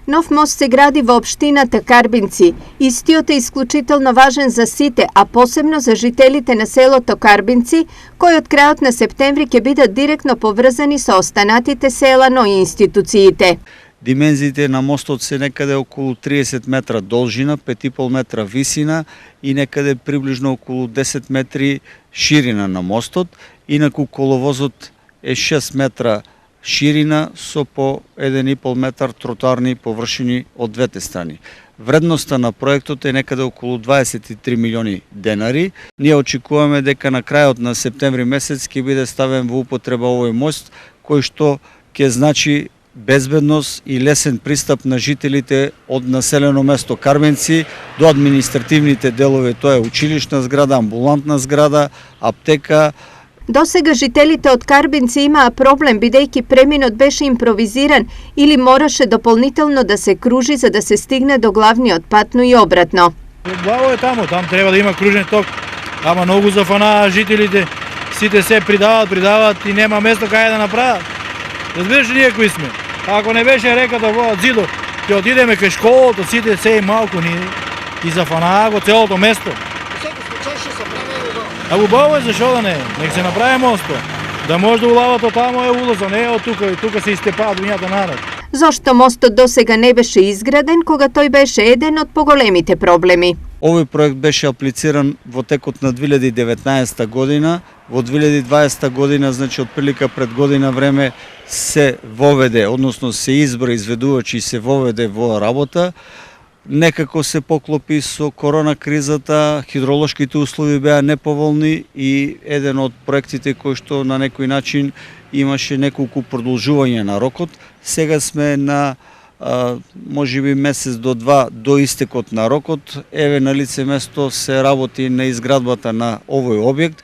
Нов мост се гради во општината Карбинци. Истиот е исклучително важен за сите, а посебно за жителите на селото Карбинци, кои од крајот на септември ќе бидат директно поврзани со останатите села, но и институциите. Димензиите на мостот се некаде околу 30 метра должина, 5,5 метра висина и некаде приближно околу 10 метри ширина на мостот. Инаку коловозот е 6 метра ширина со по 1,5 метар тротоарни површини од двете страни. Вредноста на проектот е некаде околу 23 милиони денари. Ние очекуваме дека на крајот на септември месец ќе биде ставен во употреба овој мост, кој што ќе значи безбедност и лесен пристап на жителите од населено место Карбинци до административните делови. Тоа е училишна зграда, амбулантна зграда, аптека. Досега жителите од Карбинци имаа проблем бидејќи преминот беше импровизиран или мораше дополнително да се кружи за да се стигне до главниот пат, но и обратно. Главо е таму, там треба да има кружен ток, ама многу зафанаа жителите, сите се придават и нема место кај да направат. Разбираш ли ние кои сме? Ако не беше реката во зидот, ќе отидеме кај школото, сите се и малку ни и зафанаа го целото место. А убаво е, зашо да не е? Нек се направи мосто. Да може да улават од тамо е улаза, не е од тука, и тука се истепаат дуњата народ. Зошто мостот досега не беше изграден кога тој беше еден од поголемите проблеми? Овој проект беше аплициран во текот на 2019 година. Во 2020 година, значи отприлика пред година време, се воведе, односно се избра изведувач и се воведе во работа. Некако се поклопи со корона кризата, хидролошките услови беа неповолни и еден од проектите кој што на некој начин имаше неколку продолжување на рокот. Сега сме на можеби месец до два до истекот на рокот. Еве на лице место се работи на изградбата на овој објект.